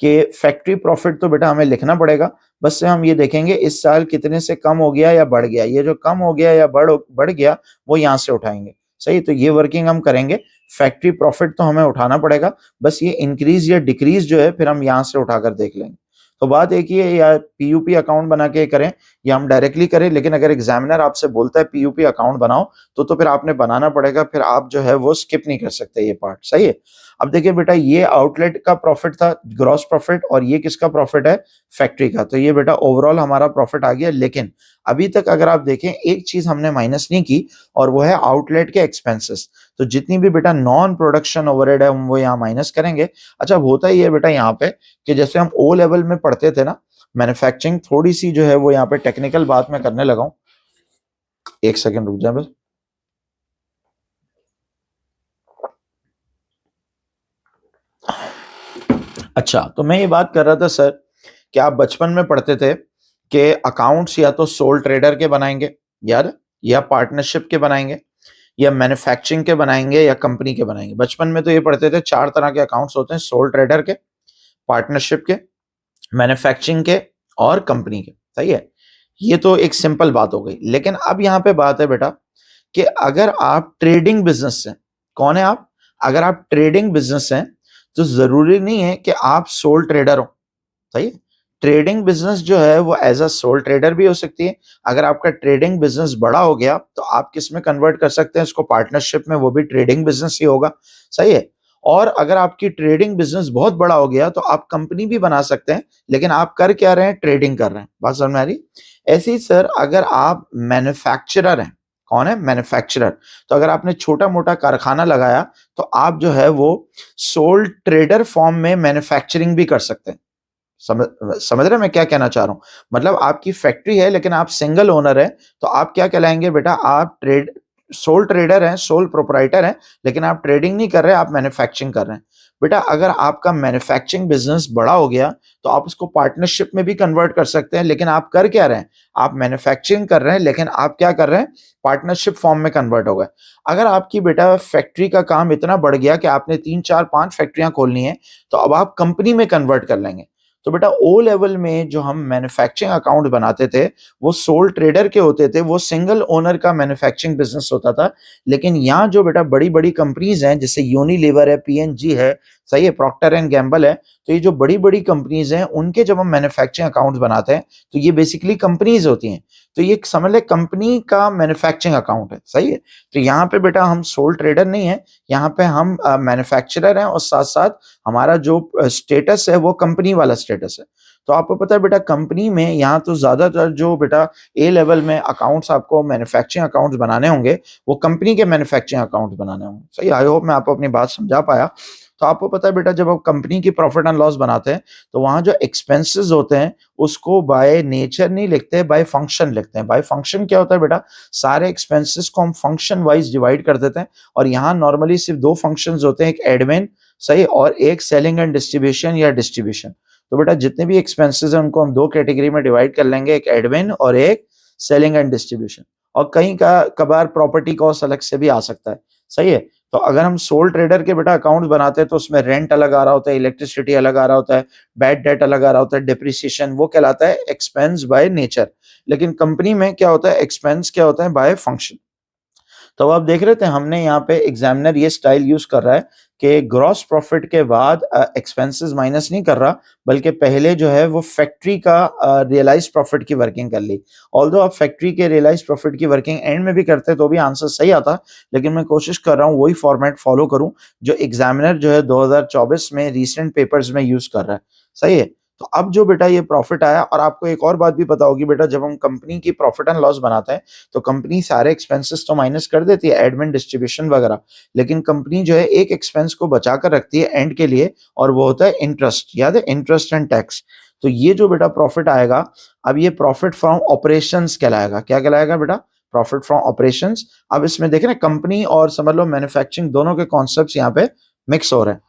कि फैक्ट्री प्रॉफिट तो बेटा हमें लिखना पड़ेगा, बस से हम ये देखेंगे इस साल कितने से कम हो गया या बढ़ गया। ये जो कम हो गया या बढ़ गया वो यहाँ से उठाएंगे। सही, तो ये वर्किंग हम करेंगे। फैक्ट्री प्रॉफिट तो हमें उठाना पड़ेगा, बस ये इंक्रीज या डिक्रीज जो है फिर हम यहाँ से उठाकर देख लेंगे। तो बात एक ही है, या पीयूपी अकाउंट बना के करें या हम डायरेक्टली करें, लेकिन अगर एग्जामिनर आपसे बोलता है पीयूपी अकाउंट बनाओ तो फिर आपने बनाना पड़ेगा, फिर आप जो है वो स्किप नहीं कर सकते ये पार्ट। सही है। अब देखिए बेटा ये आउटलेट का प्रॉफिट था, ग्रॉस प्रॉफिट, और ये किसका प्रॉफिट है? फैक्ट्री का। तो ये बेटा ओवरऑल हमारा प्रॉफिट आ गया। लेकिन अभी तक अगर आप देखें एक चीज हमने माइनस नहीं की, और वो है आउटलेट के एक्सपेंसेस। तो जितनी भी बेटा नॉन प्रोडक्शन ओवरहेड है हम वो यहाँ माइनस करेंगे। अच्छा होता ही है बेटा यहाँ पे कि जैसे हम ओ लेवल में पढ़ते थे ना मैन्युफैक्चरिंग, थोड़ी सी जो है वो यहाँ पे टेक्निकल बात मैं करने लगा हूं। एक सेकंड रुक जाए बस। अच्छा, तो मैं ये बात कर रहा था सर कि आप बचपन में पढ़ते थे कि अकाउंट्स या तो सोल ट्रेडर के बनाएंगे यार, या पार्टनरशिप के बनाएंगे, या मैन्युफैक्चरिंग के बनाएंगे, या कंपनी के बनाएंगे। बचपन में तो ये पढ़ते थे 4 तरह के अकाउंट्स होते हैं, सोल ट्रेडर के, पार्टनरशिप के, मैन्युफैक्चरिंग के और कंपनी के। सही है। ये तो एक सिंपल बात हो गई। लेकिन अब यहाँ पे बात है बेटा कि अगर आप ट्रेडिंग बिजनेस से, कौन है आप? अगर आप ट्रेडिंग बिजनेस हैं तो जरूरी नहीं है कि आप सोल ट्रेडर हो। सही है। ट्रेडिंग बिजनेस जो है वो एज अ सोल ट्रेडर भी हो सकती है। अगर आपका ट्रेडिंग बिजनेस बड़ा हो गया तो आप किस में कन्वर्ट कर सकते हैं इसको? पार्टनरशिप में, वो भी ट्रेडिंग बिजनेस ही होगा। सही है। और अगर आपकी ट्रेडिंग बिजनेस बहुत बड़ा हो गया तो आप कंपनी भी बना सकते हैं, लेकिन आप कर क्या रहे हैं? ट्रेडिंग कर रहे हैं। बात समझ में आ रही? ऐसे ही सर अगर आप मैन्युफैक्चरर हैं, कौन है? मैन्युफैक्चरर। तो अगर आपने छोटा मोटा कारखाना लगाया तो आप जो है वो सोल ट्रेडर फॉर्म में मैन्युफैक्चरिंग भी कर सकते हैं। समझ समझ रहे हैं मैं क्या कहना चाह रहा हूं? मतलब आपकी फैक्ट्री है लेकिन आप सिंगल ओनर है, तो आप क्या कहलाएंगे बेटा? आप सोल ट्रेडर हैं, सोल प्रोपराइटर हैं, लेकिन आप ट्रेडिंग नहीं कर रहे, आप मैन्युफैक्चरिंग कर रहे हैं। बेटा अगर आपका मैन्युफैक्चरिंग बिजनेस बड़ा हो गया तो आप उसको पार्टनरशिप में भी कन्वर्ट कर सकते हैं, लेकिन आप कर क्या रहे हैं? आप मैन्युफैक्चरिंग कर रहे हैं लेकिन आप क्या कर रहे हैं? पार्टनरशिप फॉर्म में कन्वर्ट हो गए। अगर आपकी बेटा फैक्ट्री का काम इतना बढ़ गया कि आपने 3 4 5 फैक्ट्रियां खोलनी है, तो अब आप कंपनी में कन्वर्ट कर लेंगे। तो बेटा ओ लेवल में जो हम मैन्युफैक्चरिंग अकाउंट बनाते थे वो सोल ट्रेडर के होते थे, वो सिंगल ओनर का मैन्युफैक्चरिंग बिजनेस होता था। लेकिन यहाँ जो बेटा बड़ी बड़ी कंपनीज हैं जैसे यूनिलीवर है, पीएनजी है, सही है, प्रॉक्टर एंड गैम्बल है। तो ये जो बड़ी-बड़ी कंपनीज़ हैं, उनके जब हम मैन्युफैक्चरिंग अकाउंट्स बनाते हैं, तो ये बेसिकली कंपनीज़ होती हैं। तो ये समझ लें कंपनी का मैन्युफैक्चरिंग अकाउंट है, सही है? तो यहाँ पे बेटा हम सोल ट्रेडर नहीं है, यहाँ पे हम मैन्युफैक्चरर हैं और साथ-साथ हमारा जो स्टेटस है वो कंपनी वाला स्टेटस है। तो आपको पता है बेटा कंपनी में यहाँ तो ज़्यादातर जो बेटा ए लेवल में अकाउंट्स आपको मैन्युफैक्चरिंग अकाउंट्स बनाने होंगे, वो कंपनी के मैन्युफैक्चरिंग अकाउंट्स बनाने होंगे। सही, आई होप मैं आपको अपनी बात समझा पाया। तो आपको पता है बेटा जब आप कंपनी की प्रॉफिट एंड लॉस बनाते हैं, तो वहाँ जो एक्सपेंसेस होते हैं, उसको बाय नेचर नहीं लिखते, बाय फंक्शन लिखते हैं। बाय फंक्शन क्या होता है बेटा? सारे एक्सपेंसेस को हम फंक्शन वाइज़ डिवाइड कर देते हैं और यहाँ नॉर्मली सिर्फ 2 फंक्शंस होते हैं, एक एडमिन सही और एक सेलिंग एंड डिस्ट्रीब्यूशन या डिस्ट्रीब्यूशन। तो बेटा जितने भी एक्सपेंसेस हैं उनको हम 2 कैटेगरी में डिवाइड कर लेंगे, एक एडमिन और एक सेलिंग एंड डिस्ट्रीब्यूशन। और कहीं का कभार प्रॉपर्टी कॉस्ट अलग से भी आ सकता है, सही है? तो अगर हम सोल ट्रेडर के बेटा अकाउंट्स बनाते हैं तो उसमें रेंट अलग आ रहा होता है, इलेक्ट्रिसिटी अलग आ रहा होता है, बैड डेट अलग आ रहा होता है, डेप्रिसिएशन वो कहलाता है एक्सपेंस बाय नेचर। लेकिन कंपनी में क्या होता है, एक्सपेंस क्या होता है? By function. तो अब आप देख रहे थे हमने यहाँ पे एग्जामिनर ये स्टाइल यूज कर रहा है कि ग्रॉस प्रॉफिट के बाद एक्सपेंसेस माइनस नहीं कर रहा, बल्कि पहले जो है वो फैक्ट्री का रियलाइज प्रॉफिट की वर्किंग कर ली। ऑल्दो आप फैक्ट्री के रियलाइज प्रॉफिट की वर्किंग एंड में भी करते तो भी आंसर सही आता, लेकिन मैं कोशिश कर रहा हूँ वही फॉर्मेट फॉलो करूँ जो एग्जामिनर जो है 2024 में रिसेंट पेपर्स में यूज कर रहा है, सही है? तो अब जो बेटा ये प्रॉफिट आया, और आपको एक और बात भी पता होगी बेटा, जब हम कंपनी की प्रॉफिट एंड लॉस बनाते हैं तो कंपनी सारे एक्सपेंसेस तो माइनस कर देती है, एडमिन डिस्ट्रीब्यूशन वगैरह, लेकिन कंपनी जो है एक एक्सपेंस को बचा कर रखती है एंड के लिए, और वो होता है इंटरेस्ट। याद है, इंटरेस्ट एंड टैक्स। तो ये जो बेटा प्रॉफिट आएगा, अब ये प्रॉफिट फ्रॉम ऑपरेशंस कहलाएगा। क्या कहलाएगा बेटा? Profit from operations. अब इसमें देख रहे हैं कंपनी और समझ लो मैन्युफैक्चरिंग दोनों के कॉन्सेप्ट यहाँ पे मिक्स हो रहे हैं,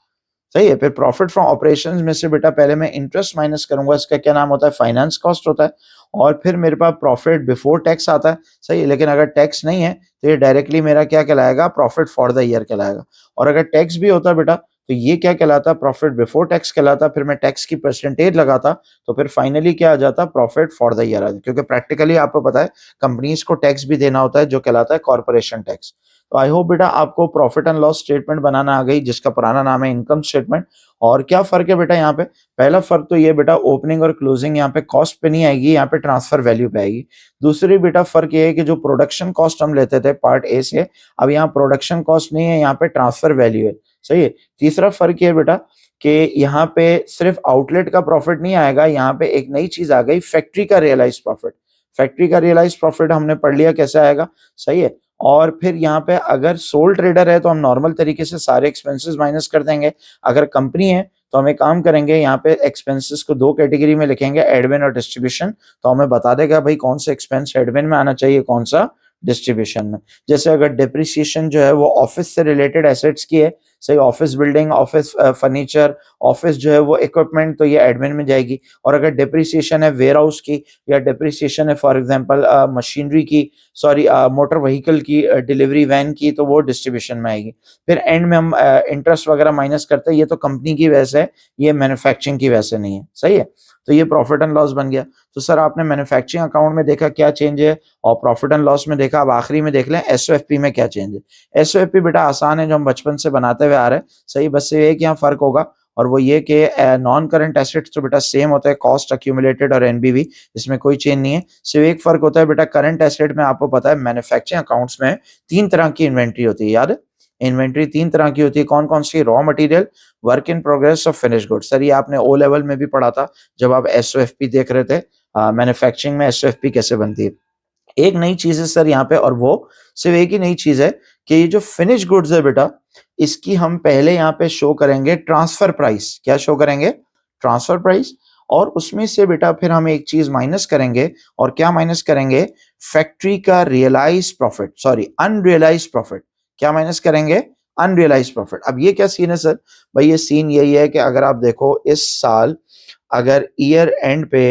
सही है? फिर प्रॉफिट फ्रॉम ऑपरेशंस में से बेटा पहले मैं इंटरेस्ट माइनस करूंगा, इसका क्या नाम होता है? फाइनेंस कॉस्ट होता है। और फिर मेरे पास प्रॉफिट बिफोर टैक्स आता है, सही है? लेकिन अगर टैक्स नहीं है तो ये डायरेक्टली मेरा क्या कहलाएगा? प्रॉफिट फॉर द ईयर कहलाएगा। और अगर टैक्स भी होता बेटा तो ये क्या कहलाता? प्रॉफिट बिफोर टैक्स कहलाता। फिर मैं टैक्स की परसेंटेज लगाता तो फिर फाइनली क्या आ जाता? प्रॉफिट फॉर द ईयर आ जाता, क्योंकि प्रैक्टिकली आपको पता है कंपनीज को टैक्स भी देना होता है जो कहलाता है कॉर्पोरेशन टैक्स। तो आई होप बेटा आपको प्रॉफिट एंड लॉस स्टेटमेंट बनाना आ गई, जिसका पुराना नाम है इनकम स्टेटमेंट। और क्या फर्क है बेटा यहाँ पे? पहला फर्क तो ये बेटा, ओपनिंग और क्लोजिंग यहाँ पे कॉस्ट पे नहीं आएगी, यहाँ पे ट्रांसफर वैल्यू पे आएगी। दूसरी बेटा फर्क ये है कि जो प्रोडक्शन कॉस्ट हम लेते थे पार्ट ए से, अब यहाँ प्रोडक्शन कॉस्ट नहीं है, यहाँ पे ट्रांसफर वैल्यू है, सही है? तीसरा फर्क ये बेटा कि यहाँ पे सिर्फ आउटलेट का प्रॉफिट नहीं आएगा, यहाँ पे एक नई चीज आ गई, फैक्ट्री का रियलाइज प्रॉफिट। फैक्ट्री का रियलाइज प्रॉफिट हमने पढ़ लिया कैसे आएगा, सही है? और फिर यहाँ पे अगर सोल ट्रेडर है तो हम नॉर्मल तरीके से सारे एक्सपेंसेस माइनस कर देंगे। अगर कंपनी है तो हम एक काम करेंगे, यहाँ पे एक्सपेंसेस को 2 कैटेगरी में लिखेंगे, एडमिन और डिस्ट्रीब्यूशन। तो हमें बता देगा भाई कौन सा एक्सपेंस एडमिन में आना चाहिए, कौन सा डिस्ट्रीब्यूशन में। जैसे अगर डिप्रिसिएशन जो है वो ऑफिस से रिलेटेड एसेट्स की है, सही, office building, office furniture, office जो है वो इक्विपमेंट, तो ये एडमिन में जाएगी। और अगर डिप्रिसिएशन है वेयर हाउस की, या डिप्रिसिएशन है फॉर एग्जांपल मशीनरी की, सॉरी मोटर व्हीकल की, डिलीवरी वैन की, तो वो डिस्ट्रीब्यूशन में आएगी। फिर एंड में हम इंटरेस्ट वगैरह माइनस करते हैं, ये तो कंपनी की वजह से है, ये मैन्युफैक्चरिंग की वजह से नहीं है, सही है? तो ये प्रॉफिट एंड लॉस बन गया। तो सर आपने मैन्युफैक्चरिंग अकाउंट में देखा क्या चेंज है, और प्रॉफिट एंड लॉस में देखा। अब आखिरी में देख लें एसओएफपी में क्या चेंज है। एसओएफपी बेटा आसान है, जो हम बचपन से बनाते हुए आ रहे हैं, सही। बस ये एक यहाँ फर्क होगा, और वो ये कि नॉन करंट एसेट्स तो बेटा सेम होता है, कॉस्ट अक्यूमुलेटेड और एनबीवी, इसमें कोई चेंज नहीं है। सिर्फ एक फर्क होता है बेटा, करंट एसेट में आपको पता है मैन्युफैक्चरिंग अकाउंट्स में 3 तरह की इन्वेंट्री होती है, याद है? इन्वेंट्री 3 तरह की होती है, कौन कौन सी? Raw material, work in progress और फिनिश गुड्स। सर ये आपने ओ लेवल में भी पढ़ा था जब आप एसओएफपी देख रहे थे, मैन्युफैक्चरिंग में एसओएफपी कैसे बनती है। एक नई चीज है सर यहाँ पे, और वो सिर्फ एक ही नई चीज है कि ये जो फिनिश गुड्स है बेटा, इसकी हम पहले यहाँ पे शो करेंगे ट्रांसफर प्राइस। क्या शो करेंगे? Transfer price. और उसमें से बेटा फिर हम एक चीज माइनस करेंगे, और क्या माइनस करेंगे? फैक्ट्री का realise profit, sorry unrealise profit. क्या माइनस करेंगे? Unrealise profit. अब ये क्या सीन है सर? भाई ये सीन यही है कि अगर आप देखो इस साल अगर ईयर एंड पे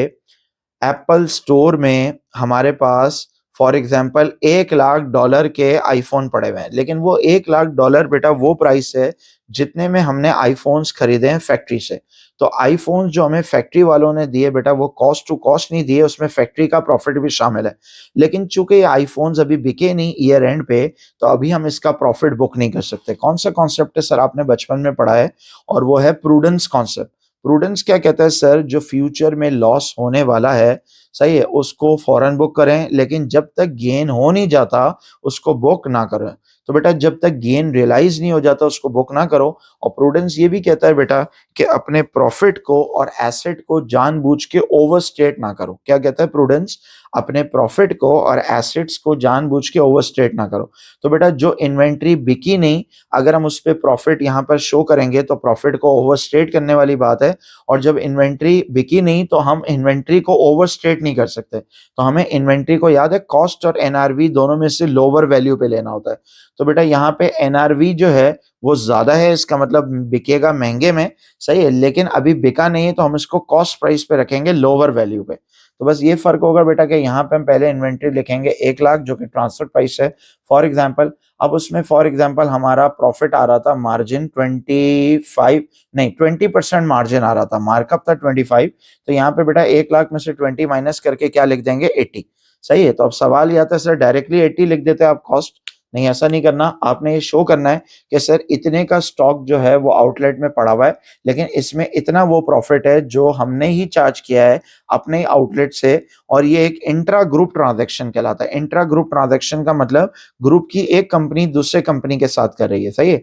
एप्पल स्टोर में हमारे पास फॉर एग्जांपल $1 लाख के आईफोन पड़े हुए हैं, लेकिन वो $1 लाख बेटा वो प्राइस है जितने में हमने आईफ़ोन्स खरीदे हैं फैक्ट्री से। तो आईफ़ोन्स जो हमें फैक्ट्री वालों ने दिए बेटा वो कॉस्ट टू कॉस्ट नहीं दिए, उसमें फैक्ट्री का प्रॉफ़िट भी शामिल है। लेकिन चूँकि ये आईफ़ोन्स अभी बिके नहीं ईयर एंड पे, तो अभी हम इसका प्रॉफ़िट बुक नहीं कर सकते। कौन-सा कॉन्सेप्ट है सर आपने बचपन में पढ़ा है और वो है प्रूडेंस कॉन्सेप्ट। प्रूडेंस क्या कहता है सर, जो फ्यूचर में लॉस होने वाला है, सही है, उसको फ़ौरन बुक करें, लेकिन जब तक गेन हो नहीं जाता, उसको बुक ना करें। तो बेटा जब तक गेन रियलाइज़ नहीं हो जाता उसको बुक ना करो। और प्रूडेंस ये भी कहता है बेटा कि अपने प्रॉफ़िट को और एसेट को जानबूझ के ओवरस्टेट ना करो। क्या कहता है प्रूडेंस? अपने प्रॉफ़िट को और एसेट्स को जानबूझ के ओवरस्टेट ना करो। तो बेटा जो इन्वेंटरी बिकी नहीं, अगर हम उस पे प्रॉफ़िट यहाँ पर शो करेंगे तो प्रॉफ़िट को ओवरस्टेट करने वाली बात है। और जब इन्वेंटरी बिकी नहीं तो हम इन्वेंटरी को ओवरस्टेट नहीं कर सकते। तो हमें इन्वेंटरी को याद है कॉस्ट और एनआरवी दोनों में से लोअर वैल्यू पे लेना होता है। तो बेटा यहाँ पे एनआरवी जो है वो ज़्यादा है, इसका मतलब बिकेगा महँगे में, सही है, लेकिन अभी बिका नहीं है तो हम इसको कॉस्ट प्राइस पे रखेंगे लोअर वैल्यू पे। तो बस ये फ़र्क होगा बेटा कि यहाँ पे हम पहले इन्वेंटरी लिखेंगे 1 लाख जो कि ट्रांसफर प्राइस है फॉर एग्ज़ाम्पल। अब उसमें फॉर एग्ज़ाम्पल हमारा प्रॉफ़िट आ रहा था मार्जिन 25 नहीं 20% मार्जिन आ रहा था, मार्कअप था 25। तो यहाँ पे बेटा 1 लाख में से 20 माइनस करके क्या लिख देंगे 80। सही है, तो अब सवाल ये आता है सर डायरेक्टली 80 लिख देते हैं आप कॉस्ट। नहीं, ऐसा नहीं करना, आपने ये शो करना है कि सर इतने का स्टॉक जो है वो आउटलेट में पड़ा हुआ है, लेकिन इसमें इतना वो प्रॉफ़िट है जो हमने ही चार्ज किया है अपने आउटलेट से। और ये एक इंट्रा ग्रुप ट्रांज़ैक्शन कहलाता है। इंट्रा ग्रुप ट्रांज़ैक्शन का मतलब ग्रुप की एक कंपनी दूसरे कंपनी के साथ कर रही है, सही है?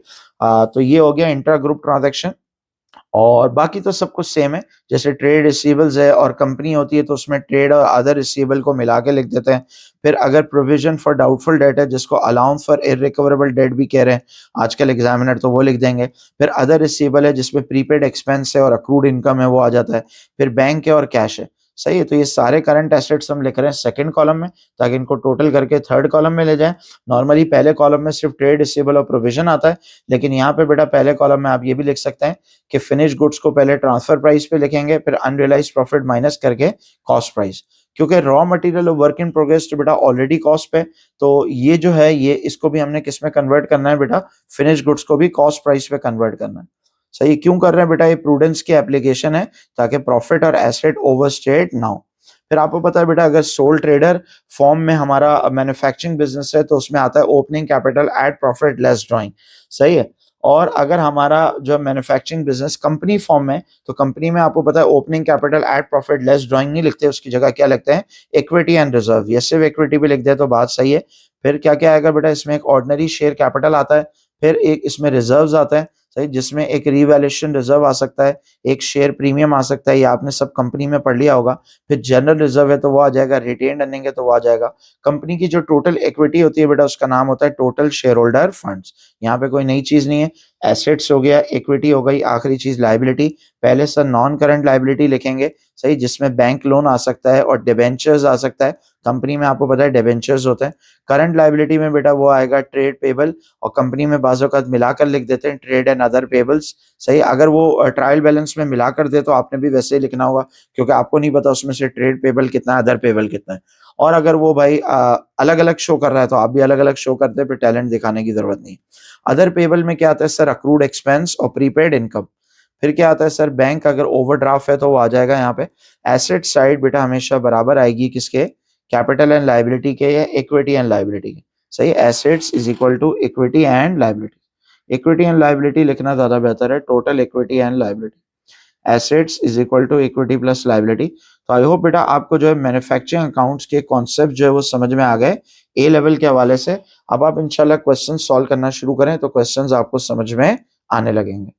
तो ये हो गया इंट्रा ग्रुप ट्रांज़ैक्शन। और बाकी तो सब कुछ सेम है। जैसे ट्रेड रिसीवेबल्स है और कंपनी होती है तो उसमें ट्रेड और अदर रिसीवेबल को मिला के लिख देते हैं। फिर अगर प्रोविज़न फॉर डाउटफुल डेट है जिसको अलाउंस फॉर इर्रिकवरेबल डेट भी कह रहे हैं आजकल एग्ज़ामिनर, तो वो लिख देंगे। फिर अदर रिसीवेबल है जिसमें प्रीपेड एक्सपेंस है और अक्रूड इनकम है वो आ जाता है। फिर बैंक है और कैश है। सही है, तो ये सारे करंट एसेट्स हम लिख रहे हैं सेकंड कॉलम में ताकि इनको टोटल करके थर्ड कॉलम में ले जाएँ। नॉर्मली पहले कॉलम में सिर्फ ट्रेड रिसीवेबल और प्रोविज़न आता है, लेकिन यहाँ पे बेटा पहले कॉलम में आप ये भी लिख सकते हैं कि फिनिश गुड्स को पहले ट्रांसफर प्राइस पे लिखेंगे, फिर अनरियलाइज्ड प्रॉफिट माइनस करके कॉस्ट प्राइस। क्योंकि रॉ मटेरियल और वर्क इन प्रोग्रेस तो बेटा ऑलरेडी कॉस्ट पे, तो ये जो है ये इसको भी हमने किस में कन्वर्ट करना है बेटा, फिनिश गुड्स को भी कॉस्ट प्राइस पे कन्वर्ट करना है। सही, क्यों कर रहे हैं बेटा, ये प्रूडेंस की एप्लीकेशन है ताकि प्रॉफिट और एसेट ओवरस्टेट ना हो। फिर आपको पता है बेटा अगर सोल ट्रेडर फॉर्म में हमारा मैन्युफैक्चरिंग बिजनेस है तो उसमें आता है opening capital eight profit less drawing, सही है। और अगर हमारा जो मैन्युफैक्चरिंग बिजनेस कंपनी फॉर्म में, तो कंपनी में आपको पता है opening capital eight profit less drawing नहीं लिखते, उसकी जगह क्या लिखते हैं, इक्विटी एंड रिजर्व। ये सिर्फ इक्विटी भी लिख दे तो बात सही है। फिर क्या क्या आएगा बेटा, इसमें एक ऑर्डिनरी शेयर कैपिटल आता है, फिर एक इसमें रिजर्व्स आता है, सही, जिसमें एक रिवैल्यूएशन रिजर्व आ सकता है, एक शेयर प्रीमियम आ सकता है, ये आपने सब कंपनी में पढ़ लिया होगा। फिर जनरल रिजर्व है तो वो आ जाएगा, रिटेन्ड अर्निंग है तो वो आ जाएगा। कंपनी की जो टोटल इक्विटी होती है बेटा उसका नाम होता है टोटल शेयर होल्डर फंड्स। यहाँ पे कोई नई चीज़ नहीं है। एसेट्स हो गया, इक्विटी हो गई, आखिरी चीज़ लायबिलिटी। पहले सर नॉन करंट लायबिलिटी लिखेंगे, सही, जिसमें बैंक लोन आ सकता है और डिबेंचर्स आ सकता है। कंपनी में आपको पता है डिबेंचर्स होते हैं। करंट लायबिलिटी में बेटा वो आएगा ट्रेड पेबल, और कंपनी में बाज़ औक़ात मिलाकर लिख देते हैं ट्रेड एंड अदर पेबल्स, सही। अगर वो ट्रायल बैलेंस में मिलाकर दे तो आपने भी वैसे ही लिखना होगा, क्योंकि आपको नहीं पता उसमें से ट्रेड पेबल कितना है, अदर पेबल कितना है। और अगर वो भाई अलग-अलग शो कर रहा है तो आप भी अलग-अलग शो कर दें, फिर टैलेंट दिखाने की ज़रूरत नहीं। अदर पेबल में क्या आता है सर, अक्रूड एक्सपेंस और प्रीपेड इनकम। फिर क्या आता है सर, बैंक अगर ओवरड्राफ्ट है तो वो आ जाएगा यहाँ पे। एसेट साइड बेटा हमेशा बराबर आएगी किसके, कैपिटल एंड लायबिलिटी के या इक्विटी एंड लायबिलिटी के, सही। Assets is equal to equity and liability. Equity and liability लिखना ज़्यादा बेहतर है, total equity and liability. Assets is equal to equity plus liability. तो आई होप बेटा आपको जो है मैन्युफैक्चरिंग अकाउंट्स के कॉन्सेप्ट जो है वो समझ में आ गए ए लेवल के हवाले से। अब आप इंशाल्लाह क्वेश्चन सॉल्व करना शुरू करें तो क्वेश्चंस आपको समझ में आने लगेंगे।